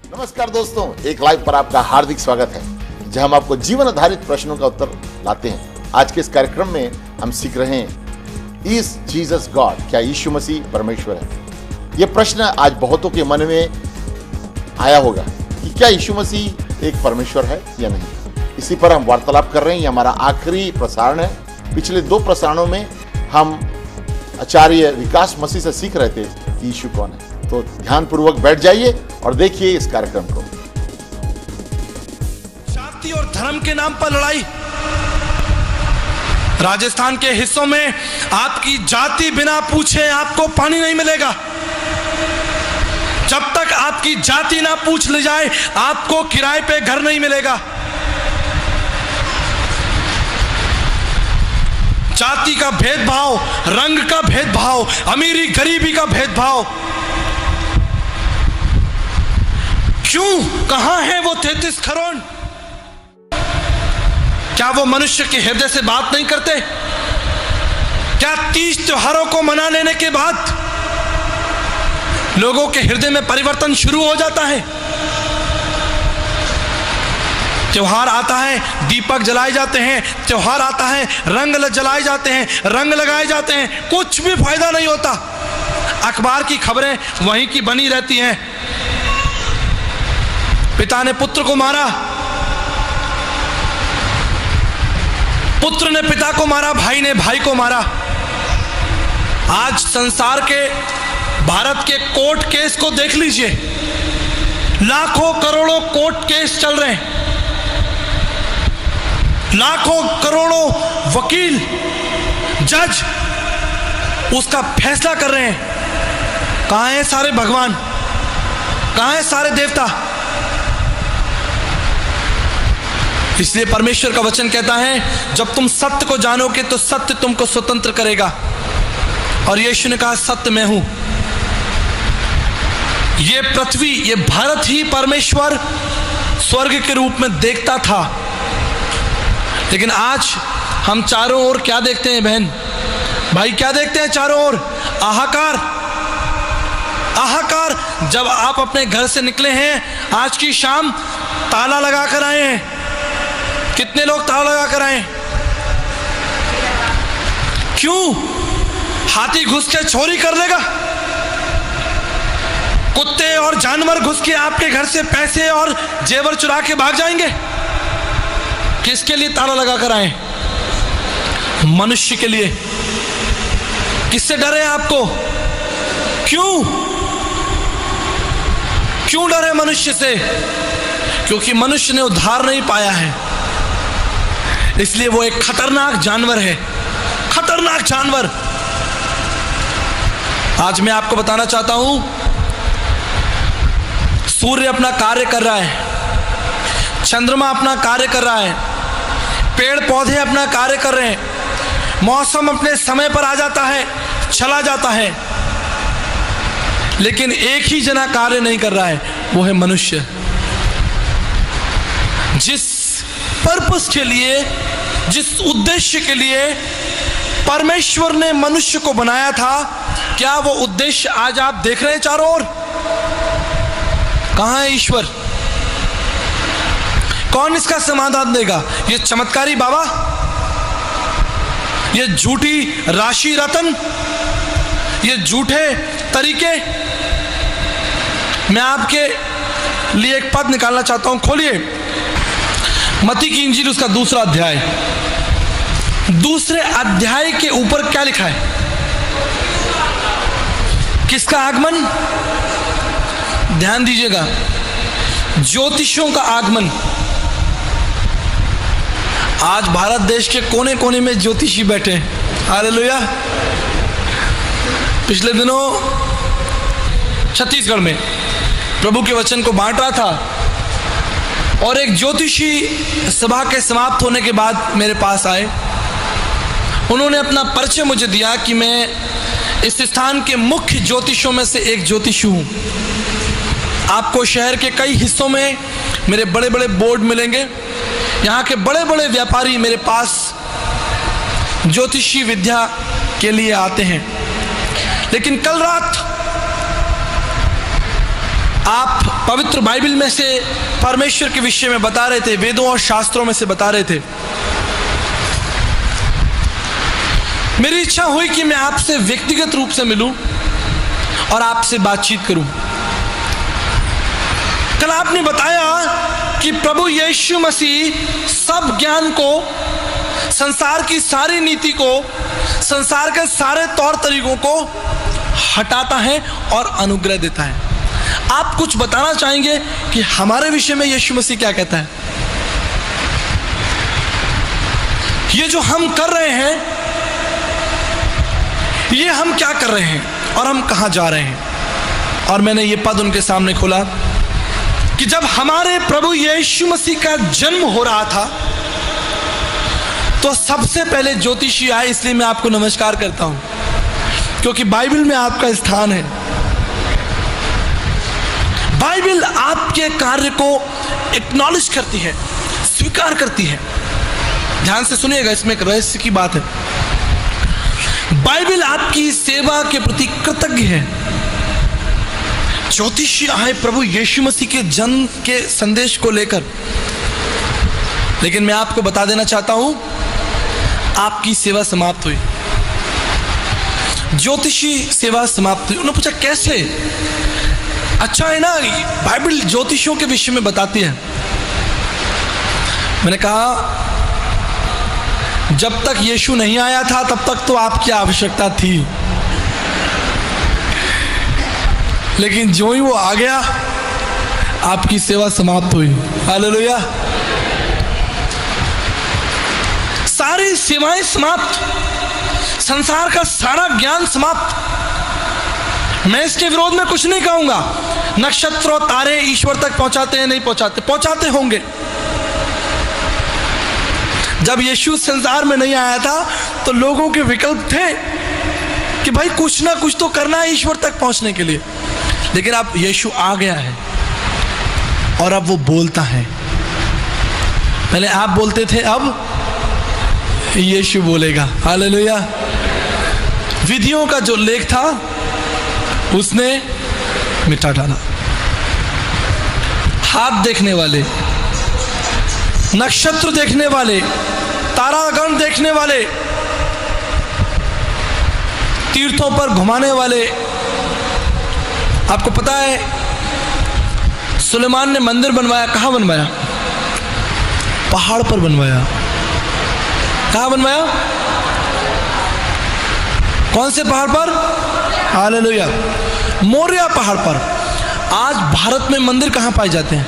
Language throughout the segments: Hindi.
नमस्कार दोस्तों, एक लाइव पर आपका हार्दिक स्वागत है, जहां हम आपको जीवन आधारित प्रश्नों का उत्तर लाते हैं। आज के इस कार्यक्रम में हम सीख रहे हैं, इज जीसस गॉड? क्या यीशु मसीह परमेश्वर है? यह प्रश्न आज बहुतों के मन में आया होगा कि क्या यीशु मसीह एक परमेश्वर है या नहीं। इसी पर हम वार्तालाप कर रहे हैं। ये हमारा आखिरी प्रसारण है। पिछले 2 प्रसारणों में हम आचार्य विकास मसीह से सीख रहे थे कि यीशु कौन है। तो ध्यानपूर्वक बैठ जाइए और देखिए इस कार्यक्रम को। जाति और धर्म के नाम पर लड़ाई। राजस्थान के हिस्सों में आपकी जाति बिना पूछे आपको पानी नहीं मिलेगा। जब तक आपकी जाति ना पूछ ली जाए आपको किराए पे घर नहीं मिलेगा। जाति का भेदभाव, रंग का भेदभाव, अमीरी गरीबी का भेदभाव, क्यों? कहां है वो 33 करोड़? क्या वो मनुष्य के हृदय से बात नहीं करते? क्या 30 त्योहारों को मना लेने के बाद लोगों के हृदय में परिवर्तन शुरू हो जाता है? त्योहार आता है, दीपक जलाए जाते हैं, त्योहार आता है, रंग जलाए जाते हैं, रंग लगाए जाते हैं, कुछ भी फायदा नहीं होता। अखबार की खबरें वहीं की बनी रहती हैं। पिता ने पुत्र को मारा, पुत्र ने पिता को मारा, भाई ने भाई को मारा। आज संसार के, भारत के कोर्ट केस को देख लीजिए। लाखों करोड़ों कोर्ट केस चल रहे हैं। लाखों करोड़ों वकील, जज उसका फैसला कर रहे हैं। कहां हैं सारे भगवान? कहां हैं सारे देवता? इसलिए परमेश्वर का वचन कहता है, जब तुम सत्य को जानोगे तो सत्य तुमको स्वतंत्र करेगा। और यीशु ने कहा, सत्य मैं हूं। ये पृथ्वी, ये भारत ही परमेश्वर स्वर्ग के रूप में देखता था। लेकिन आज हम चारों ओर क्या देखते हैं बहन भाई? क्या देखते हैं चारों ओर? हाहाकार, हाहाकार। जब आप अपने घर से निकले हैं आज की शाम, ताला लगा कर आए हैं। कितने लोग ताला लगा कर आए? क्यों? हाथी घुस के चोरी कर लेगा? कुत्ते और जानवर घुस के आपके घर से पैसे और जेवर चुरा के भाग जाएंगे? किसके लिए ताला लगा कर आए? मनुष्य के लिए। किससे डरे आपको? क्यों? क्यों डरे मनुष्य से? क्योंकि मनुष्य ने उद्धार नहीं पाया है, इसलिए वो एक खतरनाक जानवर है। खतरनाक जानवर। आज मैं आपको बताना चाहता हूं, सूर्य अपना कार्य कर रहा है, चंद्रमा अपना कार्य कर रहा है, पेड़ पौधे अपना कार्य कर रहे हैं, मौसम अपने समय पर आ जाता है, चला जाता है, लेकिन एक ही जना कार्य नहीं कर रहा है, वो है मनुष्य। जिस पर्पस के लिए, जिस उद्देश्य के लिए परमेश्वर ने मनुष्य को बनाया था, क्या वो उद्देश्य आज आप देख रहे हैं चारों ओर? कहां है ईश्वर? कौन इसका समाधान देगा? ये चमत्कारी बाबा? ये झूठी राशि रतन? ये झूठे तरीके? मैं आपके लिए एक पद निकालना चाहता हूं। खोलिए मत्ती की इंजील, उसका 2 अध्याय। 2 अध्याय के ऊपर क्या लिखा है? किसका आगमन? ध्यान दीजिएगा, ज्योतिषियों का आगमन। आज भारत देश के कोने कोने में ज्योतिषी बैठे हैं। हालेलुया। पिछले दिनों छत्तीसगढ़ में प्रभु के वचन को बांट रहा था, और एक ज्योतिषी सभा के समाप्त होने के बाद मेरे पास आए। उन्होंने अपना परिचय मुझे दिया कि मैं इस स्थान के मुख्य ज्योतिषों में से एक ज्योतिषी हूँ। आपको शहर के कई हिस्सों में मेरे बड़े बड़े बोर्ड मिलेंगे। यहाँ के बड़े बड़े व्यापारी मेरे पास ज्योतिषी विद्या के लिए आते हैं। लेकिन कल रात आप पवित्र बाइबल में से परमेश्वर के विषय में बता रहे थे, वेदों और शास्त्रों में से बता रहे थे। मेरी इच्छा हुई कि मैं आपसे व्यक्तिगत रूप से मिलूं और आपसे बातचीत करूं। कल आपने बताया कि प्रभु यीशु मसीह सब ज्ञान को, संसार की सारी नीति को, संसार के सारे तौर तरीकों को हटाता है और अनुग्रह देता है। आप कुछ बताना चाहेंगे कि हमारे विषय में यीशु मसीह क्या कहता है? ये जो हम कर रहे हैं, ये हम क्या कर रहे हैं और हम कहां जा रहे हैं? और मैंने ये पद उनके सामने खोला कि जब हमारे प्रभु यीशु मसीह का जन्म हो रहा था तो सबसे पहले ज्योतिषी आए। इसलिए मैं आपको नमस्कार करता हूं, क्योंकि बाइबल में आपका स्थान है। बाइबल आपके कार्य को एक्नॉलेज करती है, स्वीकार करती है। ध्यान से सुनिएगा, इसमें एक रहस्य की बात है। बाइबल आपकी सेवा के प्रति कृतज्ञ है। ज्योतिषी आए प्रभु यीशु मसीह के जन्म के संदेश को लेकर, लेकिन मैं आपको बता देना चाहता हूं, आपकी सेवा समाप्त हुई। ज्योतिषी सेवा समाप्त हुई। उन्होंने पूछा कैसे? अच्छा है ना, बाइबल ज्योतिषियों के विषय में बताती है। मैंने कहा जब तक यीशु नहीं आया था तब तक तो आपकी आवश्यकता थी, लेकिन जो ही वो आ गया आपकी सेवा समाप्त हुई। हालेलुया। सारी सेवाएं समाप्त, संसार का सारा ज्ञान समाप्त। मैं इसके विरोध में कुछ नहीं कहूंगा। नक्षत्र और तारे ईश्वर तक पहुंचाते हैं? नहीं पहुंचाते, पहुंचाते होंगे। जब यीशु संसार में नहीं आया था तो लोगों के विकल्प थे कि भाई कुछ ना कुछ तो करना है ईश्वर तक पहुंचने के लिए। लेकिन अब यीशु आ गया है और अब वो बोलता है। पहले आप बोलते थे, अब यीशु बोलेगा। हालेलुया। विधियों का जो लेख था उसने मिटा डाला। हाथ देखने वाले, नक्षत्र देखने वाले, तारागण देखने वाले, तीर्थों पर घुमाने वाले। आपको पता है सुलेमान ने मंदिर बनवाया, कहां बनवाया? पहाड़ पर बनवाया। कहां बनवाया? कौन से पहाड़ पर? हालेलुया, मोरिया पहाड़ पर। आज भारत में मंदिर कहां पाए जाते हैं?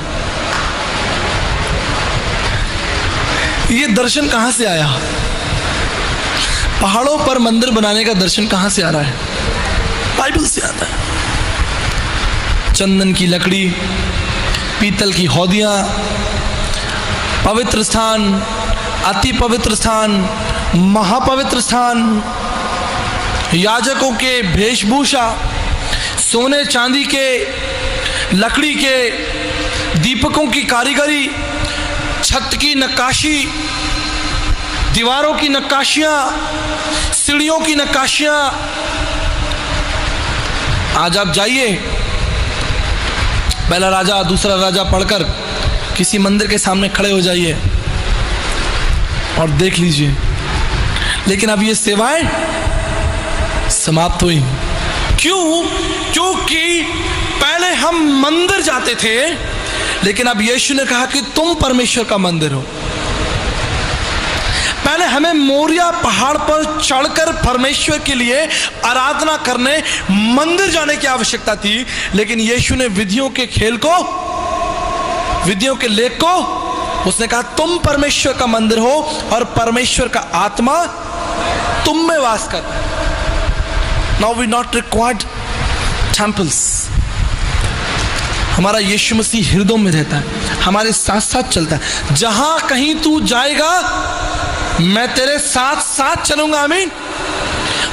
ये दर्शन कहां से आया? पहाड़ों पर मंदिर बनाने का दर्शन कहां से आ रहा है? बाइबल से आता है। चंदन की लकड़ी, पीतल की हौदियां, पवित्र स्थान, अति पवित्र स्थान, महापवित्र स्थान, याजकों के वेशभूषा, सोने चांदी के, लकड़ी के, दीपकों की कारीगरी, छत की नक्काशी, दीवारों की नक्काशियां, सीढ़ियों की नक्काशियां। आज आप जाइए, पहला राजा दूसरा राजा पढ़कर किसी मंदिर के सामने खड़े हो जाइए और देख लीजिए। लेकिन अब ये सेवाएं समाप्त हुई। क्यों? क्योंकि पहले हम मंदिर जाते थे, लेकिन अब यीशु ने कहा कि तुम परमेश्वर का मंदिर हो। पहले हमें मोरिया पहाड़ पर चढ़कर परमेश्वर के लिए आराधना करने मंदिर जाने की आवश्यकता थी, लेकिन यीशु ने विधियों के खेल को, विधियों के लेख को, उसने कहा तुम परमेश्वर का मंदिर हो और परमेश्वर का आत्मा तुम में वास करता है। Now we not required temples. हमारा यीशु मसीह हृदय में रहता है, हमारे साथ साथ चलता है। जहां कहीं तू जाएगा मैं तेरे साथ साथ चलूंगा। आमीन।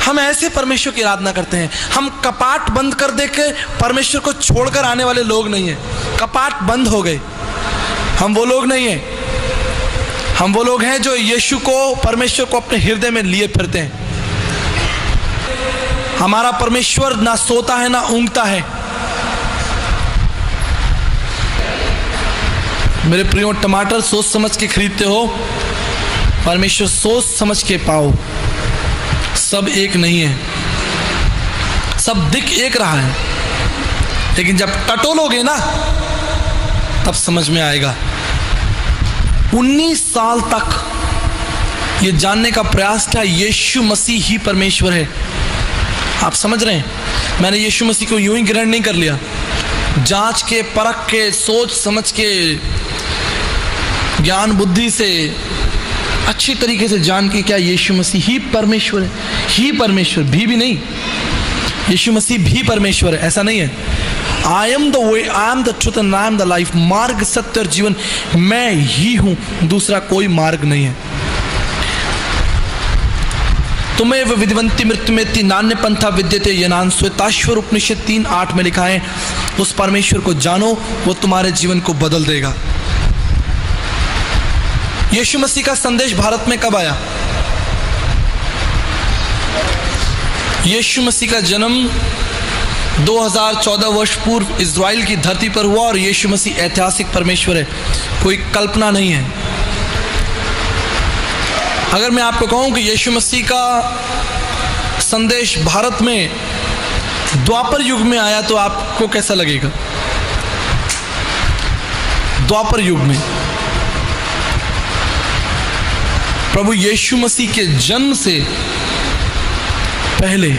हम ऐसे परमेश्वर की आराधना करते हैं। हम कपाट बंद कर दे के परमेश्वर को छोड़कर आने वाले लोग नहीं हैं। कपाट बंद हो गए, हम वो लोग नहीं हैं। हम वो लोग हैं जो यीशु को, परमेश्वर को अपने हृदय में लिए फिरते हैं। हमारा परमेश्वर ना सोता है ना ऊँघता है। मेरे प्रियो, टमाटर सोच समझ के खरीदते हो, परमेश्वर सोच समझ के पाओ। सब एक नहीं है, सब दिख एक रहा है, लेकिन जब टटोलोगे ना तब समझ में आएगा। 19 साल तक ये जानने का प्रयास किया यीशु मसीह ही परमेश्वर है। आप समझ रहे हैं, मैंने यीशु मसीह को यूं ही ग्रहण नहीं कर लिया, जांच के, परख के, सोच समझ के, ज्ञान बुद्धि से अच्छी तरीके से जान के क्या यीशु मसीह ही परमेश्वर है। ही परमेश्वर भी नहीं, यीशु मसीह भी परमेश्वर है, ऐसा नहीं है। I am the way, I am the truth and I am the life. मार्ग, सत्य और जीवन मैं ही हूं, दूसरा कोई मार्ग नहीं है। तुम्हें व विधिवंती मृत्युमेति नान्य पंथा विद्यते यनान। श्वेताश्वर उपनिषद 3:8 में लिखा है, उस परमेश्वर को जानो, वो तुम्हारे जीवन को बदल देगा। यीशु मसीह का संदेश भारत में कब आया? यीशु मसीह का जन्म 2014 वर्ष पूर्व इज़राइल की धरती पर हुआ और यीशु मसीह ऐतिहासिक परमेश्वर है, कोई कल्पना नहीं है। अगर मैं आपको कहूं कि यीशु मसीह का संदेश भारत में द्वापर युग में आया तो आपको कैसा लगेगा? द्वापर युग में प्रभु यीशु मसीह के जन्म से पहले,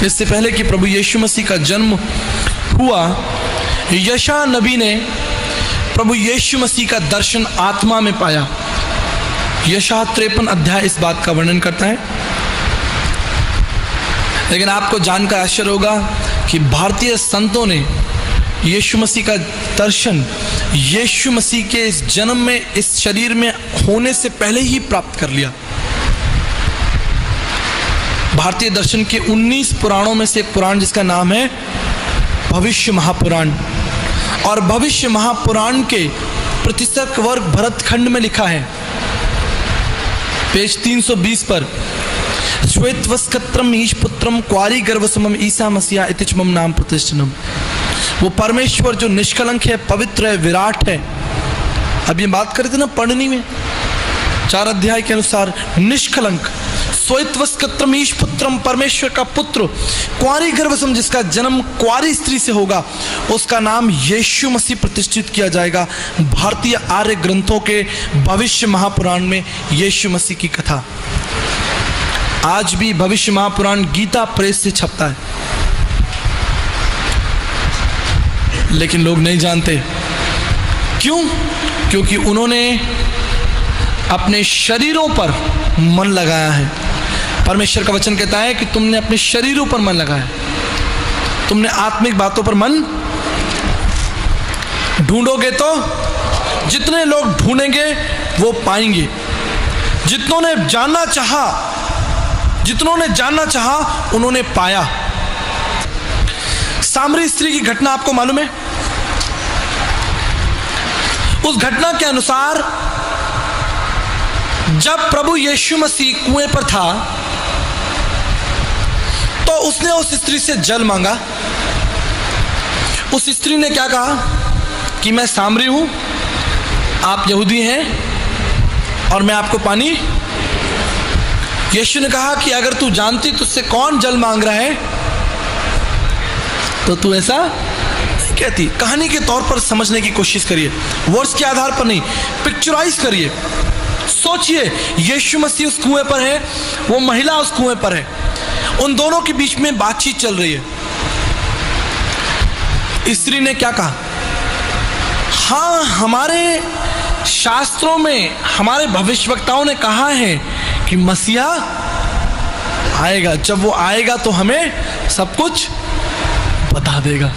इससे पहले कि प्रभु यीशु मसीह का जन्म हुआ, यशायाह नबी ने प्रभु यीशु मसीह का दर्शन आत्मा में पाया। यशायाह 53 अध्याय इस बात का वर्णन करता है। लेकिन आपको जानकर आश्चर्य होगा कि भारतीय संतों ने यीशु मसीह का दर्शन यीशु मसीह के इस जन्म में, इस शरीर में होने से पहले ही प्राप्त कर लिया। भारतीय दर्शन के 19 पुराणों में से एक पुराण जिसका नाम है भविष्य महापुराण, और भविष्य महापुराण के प्रतिशत वर्ग भरतखंड में लिखा है, पेज 320 पर, श्वेतवस्कत्रम ईश पुत्रम क्वारी गर्भसमम ईसा मसीहा इतिच मम नाम प्रतिष्ठनम। वो परमेश्वर जो निष्कलंक है, पवित्र है, विराट है। अब ये बात करते ना पढ़नी में 4 अध्याय के अनुसार, निष्कलंक, श्वेतवस्कत्रम ईश पुत्रम, परमेश्वर का पुत्र, क्वारी गर्भसम, जिसका जन्म क्वारी स्त्री से होगा, उसका नाम यीशु मसीह प्रतिष्ठित किया जाएगा। भारतीय आर्य ग्रंथों के भविष्य महापुराण में यीशु मसीह की कथा। आज भी भविष्य महापुराण गीता प्रेस से छपता है, लेकिन लोग नहीं जानते। क्यों? क्योंकि उन्होंने अपने शरीरों पर मन लगाया है। परमेश्वर का वचन कहता है कि तुमने अपने शरीरों पर मन लगाया, तुमने आत्मिक बातों पर मन ढूंढोगे तो जितने लोग ढूंढेंगे वो पाएंगे। जितनों ने जानना चाहा उन्होंने पाया। सामरी स्त्री की घटना आपको मालूम है? उस घटना के अनुसार जब प्रभु यीशु मसीह कुएं पर था तो उसने उस स्त्री से जल मांगा। उस स्त्री ने क्या कहा कि मैं सामरी हूं, आप यहूदी हैं और मैं आपको पानी। यीशु ने कहा कि अगर तू जानती तुझसे कौन जल मांग रहा है तो तू ऐसा नहीं कहती। कहानी के तौर पर समझने की कोशिश करिए, वर्ड्स के आधार पर नहीं, पिक्चराइज करिए, सोचिए। यीशु मसीह उस कुएं पर है, वो महिला उस कुएं पर है, उन दोनों के बीच में बातचीत चल रही है। स्त्री ने क्या कहा? हाँ, हमारे शास्त्रों में, हमारे भविष्यवक्ताओं ने कहा है कि मसीहा आएगा, जब वो आएगा तो हमें सब कुछ बता देगा।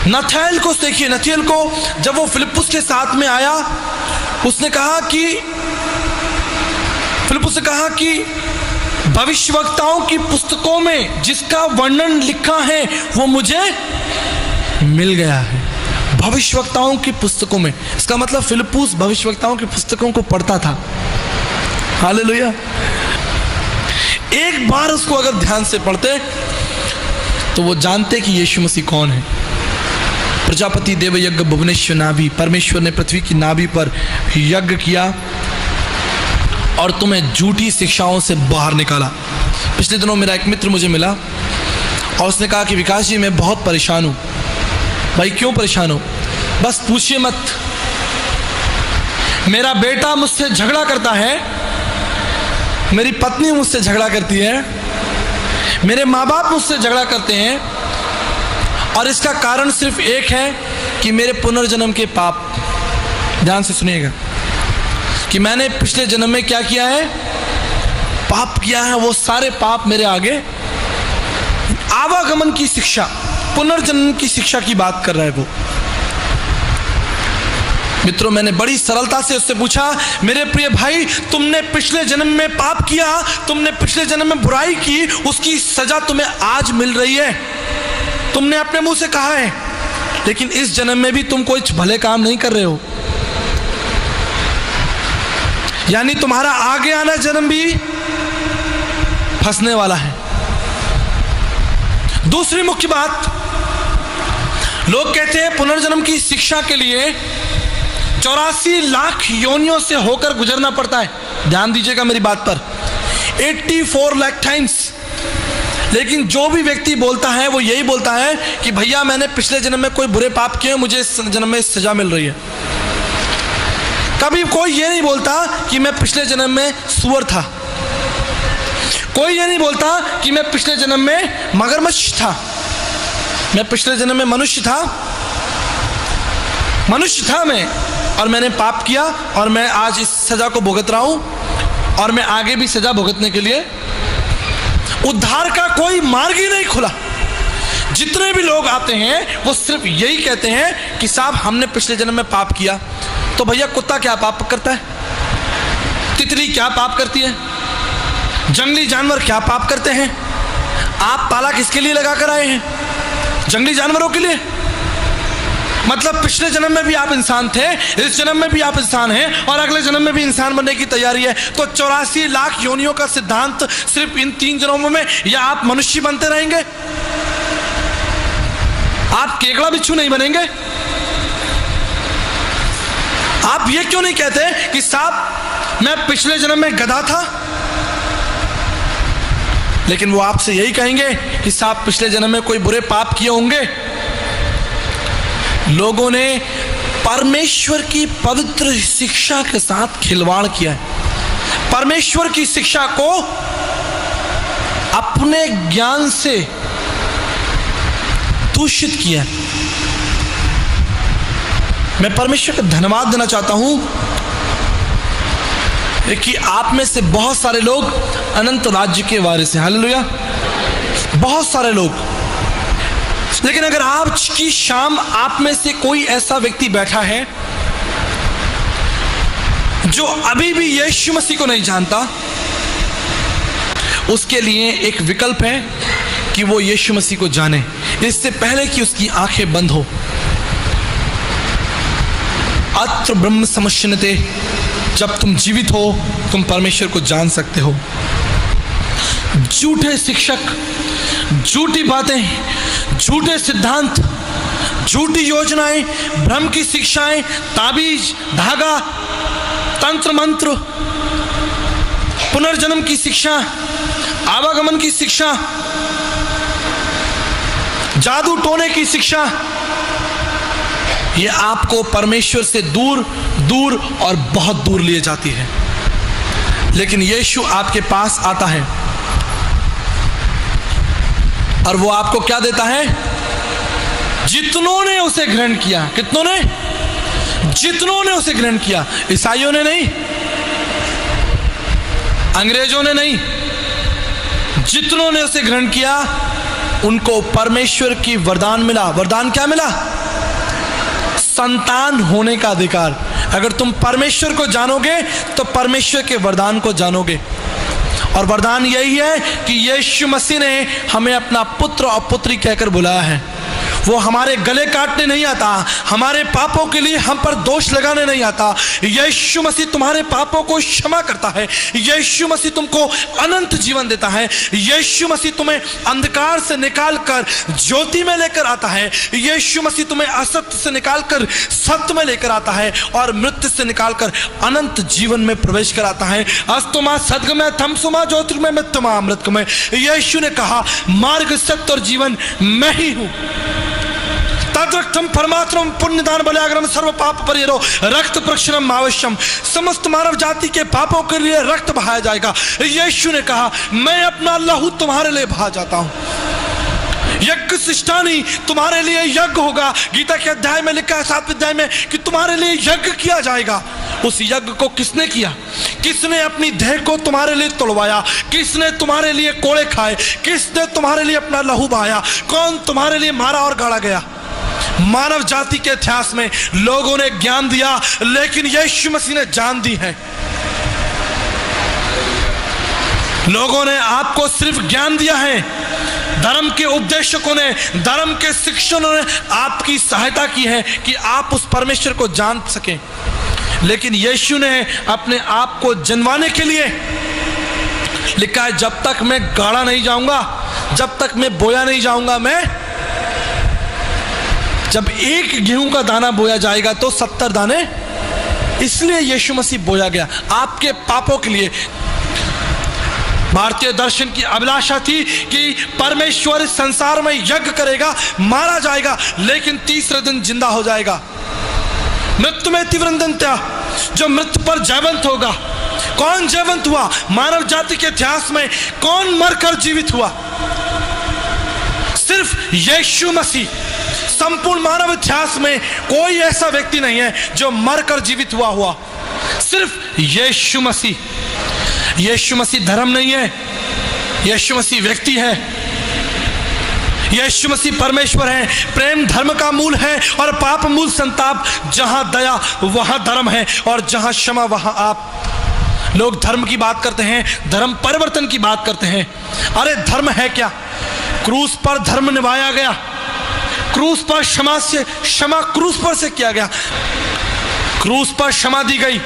नथाएल को देखिए, नथाएल को जब वो फिलिप्पुस के साथ में आया, उसने कहा कि, फिलिप्पुस ने कहा कि भविष्यवक्ताओं की पुस्तकों में जिसका वर्णन लिखा है वो मुझे मिल गया है। भविष्यवक्ताओं की पुस्तकों में, इसका मतलब फिलिप्पुस भविष्यवक्ताओं की पुस्तकों को पढ़ता था। हालेलुया। एक बार उसको अगर ध्यान से पढ़ते तो वो जानते कि यीशु मसीह कौन है। प्रजापति देवयज्ञ भुवनेश्वर नाभि, परमेश्वर ने पृथ्वी की नाभि पर यज्ञ किया और तुम्हें झूठी शिक्षाओं से बाहर निकाला। पिछले दिनों मेरा एक मित्र मुझे मिला और उसने कहा कि विकास जी मैं बहुत परेशान हूँ। भाई क्यों परेशान हो? बस पूछिए मत। मेरा बेटा मुझसे झगड़ा करता है, मेरी पत्नी मुझसे झगड़ा करती है, मेरे माँ बाप मुझसे झगड़ा करते हैं और इसका कारण सिर्फ एक है कि मेरे पुनर्जन्म के पाप। ध्यान से सुनिएगा कि मैंने पिछले जन्म में क्या किया है, पाप किया है। वो सारे पाप मेरे आगे आवागमन की शिक्षा, पुनर्जन्म की शिक्षा की बात कर रहा है वो। मित्रों, मैंने बड़ी सरलता से उससे पूछा, मेरे प्रिय भाई तुमने पिछले जन्म में पाप किया, तुमने पिछले जन्म में बुराई की, उसकी सजा तुम्हें आज मिल रही है। तुमने अपने मुंह से कहा है, लेकिन इस जन्म में भी तुम कोई भले काम नहीं कर रहे हो, यानी तुम्हारा आगे आना जन्म भी फंसने वाला है। दूसरी मुख्य बात, लोग कहते हैं पुनर्जन्म की शिक्षा के लिए 84 लाख योनियों से होकर गुजरना पड़ता है। ध्यान दीजिएगा मेरी बात पर, 84 लाख टाइम्स। लेकिन जो भी व्यक्ति बोलता है वो यही बोलता है कि भैया मैंने पिछले जन्म में कोई बुरे पाप किए, मुझे इस जन्म में सजा मिल रही है। कभी कोई ये नहीं बोलता कि मैं पिछले जन्म में सुअर था, कोई ये नहीं बोलता कि मैं पिछले जन्म में मगरमच्छ था, मैं पिछले जन्म में मनुष्य था मैं, और मैंने पाप किया और मैं आज इस सजा को भुगत रहा हूं और मैं आगे भी सजा भुगतने के लिए, उद्धार का कोई मार्ग ही नहीं खुला। जितने भी लोग आते हैं वो सिर्फ यही कहते हैं कि साहब हमने पिछले जन्म में पाप किया। तो भैया कुत्ता क्या पाप करता है? तितली क्या पाप करती है? जंगली जानवर क्या पाप करते हैं? आप ताला किसके लिए लगा कर आए हैं? जंगली जानवरों के लिए। मतलब पिछले जन्म में भी आप इंसान थे, इस जन्म में भी आप इंसान हैं और अगले जन्म में भी इंसान बनने की तैयारी है। तो 84 लाख योनियों का सिद्धांत सिर्फ इन 3 जन्मों में, या आप मनुष्य बनते रहेंगे, आप केकड़ा बिच्छू नहीं बनेंगे। आप ये क्यों नहीं कहते कि साहब मैं पिछले जन्म में गधा था, लेकिन वो आपसे यही कहेंगे कि साहब पिछले जन्म में कोई बुरे पाप किए होंगे। लोगों ने परमेश्वर की पवित्र शिक्षा के साथ खिलवाड़ किया है। परमेश्वर की शिक्षा को अपने ज्ञान से दूषित किया है। मैं परमेश्वर का धन्यवाद देना चाहता हूं कि आप में से बहुत सारे लोग अनंत राज्य के वारिस हैं। हालेलुया, बहुत सारे लोग। लेकिन अगर आज की शाम आप में से कोई ऐसा व्यक्ति बैठा है जो अभी भी यीशु मसीह को नहीं जानता, उसके लिए एक विकल्प है कि वो यीशु मसीह को जाने, इससे पहले कि उसकी आंखें बंद हो। अत्र ब्रह्म समश्यन्ते, जब तुम जीवित हो तुम परमेश्वर को जान सकते हो। झूठे शिक्षक, झूठी बातें, झूठे सिद्धांत, झूठी योजनाएं, भ्रम की शिक्षाएं, ताबीज, धागा, तंत्र मंत्र, पुनर्जन्म की शिक्षा, आवागमन की शिक्षा, जादू टोने की शिक्षा, ये आपको परमेश्वर से दूर दूर और बहुत दूर लिए जाती है। लेकिन यीशु आपके पास आता है और वो आपको क्या देता है? जितनों ने उसे ग्रहण किया। कितनों ने? जितनों ने उसे ग्रहण किया। ईसाइयों ने नहीं, अंग्रेजों ने नहीं, जितनों ने उसे ग्रहण किया उनको परमेश्वर की वरदान मिला। वरदान क्या मिला? संतान होने का अधिकार। अगर तुम परमेश्वर को जानोगे तो परमेश्वर के वरदान को जानोगे, और वरदान यही है कि यीशु मसीह ने हमें अपना पुत्र और पुत्री कहकर बुलाया है। वो हमारे गले काटने नहीं आता, हमारे पापों के लिए हम पर दोष लगाने नहीं आता। यीशु मसीह तुम्हारे पापों को क्षमा करता है। यीशु मसीह तुमको अनंत जीवन देता है। यीशु मसीह तुम्हें अंधकार से निकालकर ज्योति में लेकर आता है। यीशु मसीह तुम्हें असत्य से निकालकर सत्य में लेकर आता है और मृत्यु से निकालकर अनंत जीवन में प्रवेश कराता है। अस्तुमा सद्गमय थमसुमा ज्योतिर्मय मित्यमा अमृतमय। यीशु ने कहा, मार्ग सत्य और जीवन मैं ही हूं। तद्रक्तम परमात्म पुण्यदान बलियाग्रम सर्व पाप परिहरो रक्त प्रक्षालनम आवश्यम। समस्त मानव जाति के पापों के लिए रक्त बहाया जाएगा। यीशु ने कहा, मैं अपना लहू तुम्हारे लिए बहा जाता हूं। यज्ञ सिष्टानी तुम्हारे लिए यज्ञ होगा। गीता के अध्याय में लिखा है 7वें अध्याय में कि तुम्हारे लिए यज्ञ किया जाएगा। उस यज्ञ को किसने किया? किसने अपनी देह को तुम्हारे लिए तोड़वाया? किसने तुम्हारे लिए कोड़े खाए? किसने तुम्हारे लिए अपना लहू बहाया? कौन तुम्हारे लिए मारा और गाड़ा गया? मानव जाति के इतिहास में लोगों ने ज्ञान दिया, लेकिन यीशु मसीह ने जान दी है। लोगों ने आपको सिर्फ ज्ञान दिया है। धर्म के उपदेशकों ने, धर्म के शिक्षकों ने आपकी सहायता की है कि आप उस परमेश्वर को जान सकें, लेकिन यीशु ने अपने आप को जनवाने के लिए लिखा है, जब तक मैं गाड़ा नहीं जाऊंगा, जब तक मैं बोया नहीं जाऊंगा, मैं जब एक गेहूं का दाना बोया जाएगा तो 70 दाने। इसलिए यीशु मसीह बोया गया आपके पापों के लिए। भारतीय दर्शन की अभिलाषा थी कि परमेश्वर इस संसार में यज्ञ करेगा, मारा जाएगा, लेकिन तीसरे दिन जिंदा हो जाएगा। मृत्यु में तिवृंदन्त्या, जो मृत्यु पर जयवंत होगा। कौन जयवंत हुआ? मानव जाति के इतिहास में कौन मरकर जीवित हुआ? सिर्फ यीशु मसीह। संपूर्ण मानव इतिहास में कोई ऐसा व्यक्ति नहीं है जो मरकर जीवित हुआ। सिर्फ यीशु मसीह। यीशु मसीह धर्म नहीं है, यीशु मसीह व्यक्ति है। यीशु मसीह परमेश्वर है। प्रेम धर्म का मूल है और पाप मूल संताप। जहां दया वहां धर्म है और जहां क्षमा वहां आप। लोग धर्म की बात करते हैं, धर्म परिवर्तन की बात करते हैं। अरे धर्म है क्या? क्रूस पर धर्म निभाया गया, क्रूस पर क्षमा क्रूस पर से किया गया। क्रूस पर क्षमा दी गई,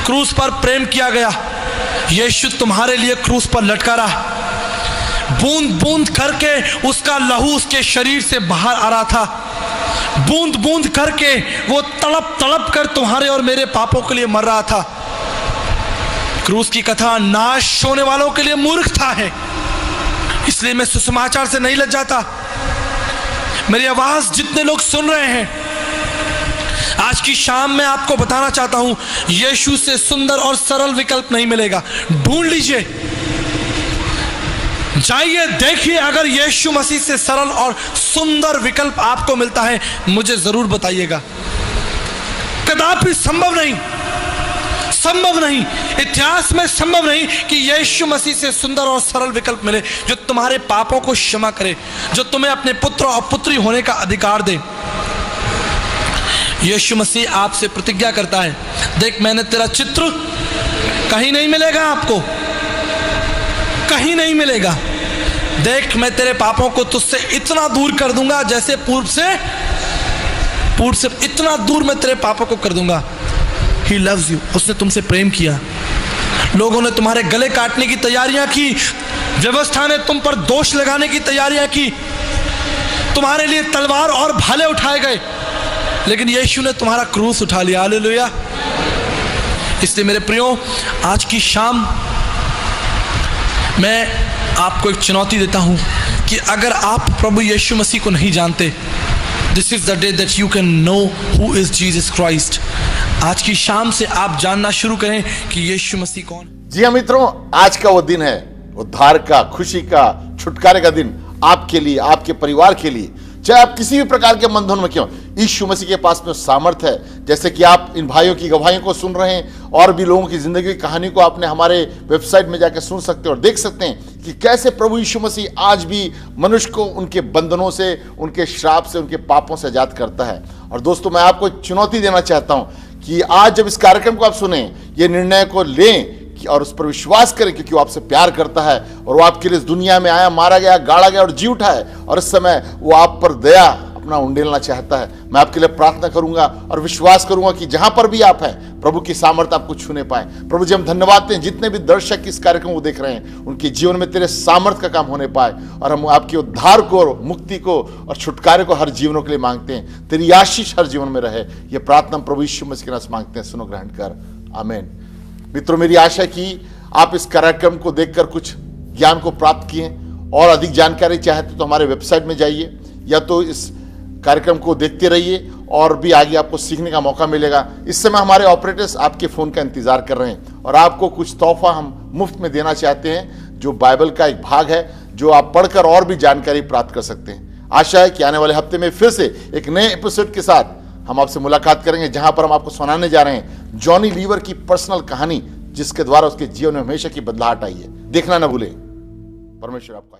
क्रूस पर प्रेम किया गया। यीशु तुम्हारे लिए क्रूस पर लटका रहा। बूंद बूंद करके उसका लहू उसके शरीर से बाहर आ रहा था। बूंद बूंद करके वो तड़प तड़प कर तुम्हारे और मेरे पापों के लिए मर रहा था। क्रूस की कथा नाश होने वालों के लिए मूर्खता है। इसलिए मैं सुसमाचार से नहीं लजाता। मेरी आवाज जितने लोग सुन रहे हैं, आज की शाम में आपको बताना चाहता हूं, यीशु से सुंदर और सरल विकल्प नहीं मिलेगा। ढूंढ लीजिए, जाइए, देखिए। अगर यीशु मसीह से सरल और सुंदर विकल्प आपको मिलता है, मुझे जरूर बताइएगा। कदापि संभव नहीं, संभव नहीं, इतिहास में संभव नहीं कि यीशु मसीह से सुंदर और सरल विकल्प मिले जो तुम्हारे पापों को क्षमा करे, जो तुम्हें अपने पुत्र और पुत्री होने का अधिकार दे। यीशु मसीह आपसे प्रतिज्ञा करता है, देख मैंने तेरा चित्र, कहीं नहीं मिलेगा आपको, कहीं नहीं मिलेगा। देख मैं तेरे पापों को तुझसे इतना दूर कर दूंगा जैसे पूर्व से इतना दूर मैं तेरे पापों को कर दूंगा। He loves you, उसने तुमसे प्रेम किया। लोगों ने तुम्हारे गले काटने की तैयारियां की, व्यवस्था ने तुम पर दोष लगाने की तैयारियां की, तुम्हारे लिए तलवार और भाले उठाए गए, लेकिन यीशु ने तुम्हारा क्रूस उठा लिया। हालेलुया। इसलिए मेरे प्रियो, आज की शाम मैं आपको एक चुनौती देता हूं कि अगर आप प्रभु यीशु मसीह को नहीं जानते, this is the day that you can know who is Jesus Christ. आज की शाम से आप जानना शुरू करें कि यीशु मसीह कौन। जी हाँ मित्रों, आज का वो दिन है, उद्धार का, खुशी का, छुटकारे का दिन आपके लिए, आपके परिवार के लिए। चाहे आप किसी भी प्रकार के बंधन में क्यों, यीशु मसीह के पास में सामर्थ है। जैसे कि आप इन भाइयों की गवाहियों को सुन रहे हैं, और भी लोगों की जिंदगी की कहानी को आपने हमारे वेबसाइट में जाकर सुन सकते हैं और देख सकते हैं कि कैसे प्रभु यीशु मसीह आज भी मनुष्य को उनके बंधनों से, उनके श्राप से, उनके पापों से आजाद करता है। और दोस्तों, मैं आपको चुनौती देना चाहता हूं कि आज जब इस कार्यक्रम को आप सुने, ये निर्णय को लें और उस पर विश्वास करें, क्योंकि वो आपसे प्यार करता है और वो आपके लिए इस दुनिया में आया, मारा गया, गाड़ा गया और जी उठा है, और इस समय वो आप पर दया, अपना उंडेलना चाहता है। मैं आपके लिए प्रार्थना करूंगा और विश्वास करूंगा कि जहां पर भी आप हैं, प्रभु की सामर्थ्य आपको छूने पाए। प्रभु जी, हम धन्यवाद दें जितने भी दर्शक इस कार्यक्रम को देख रहे हैं, उनके जीवन में तेरे सामर्थ्य का काम होने पाए, और हम आपके उद्धार को, मुक्ति को और छुटकारे को हर जीवनों के लिए मांगते हैं। तेरी आशीष हर जीवन में रहे, ये प्रार्थना प्रभु यीशु मसीह के नाम से मांगते हैं। सुनो, ग्रहण कर, आमीन। मित्रों, मेरी आशा है कि आप इस कार्यक्रम को देखकर कुछ ज्ञान को प्राप्त किए, और अधिक जानकारी चाहते तो हमारे वेबसाइट में जाइए, या तो इस कार्यक्रम को देखते रहिए और भी आगे आपको सीखने का मौका मिलेगा। इस समय हमारे ऑपरेटर्स आपके फ़ोन का इंतज़ार कर रहे हैं, और आपको कुछ तोहफा हम मुफ्त में देना चाहते हैं, जो बाइबल का एक भाग है, जो आप पढ़कर और भी जानकारी प्राप्त कर सकते हैं। आशा है कि आने वाले हफ्ते में फिर से एक नए एपिसोड के साथ हम आपसे मुलाकात करेंगे, जहां पर हम आपको सुनाने जा रहे हैं जॉनी लीवर की पर्सनल कहानी, जिसके द्वारा उसके जीवन में हमेशा की बदलाहट आई है। देखना न भूलें। परमेश्वर आपका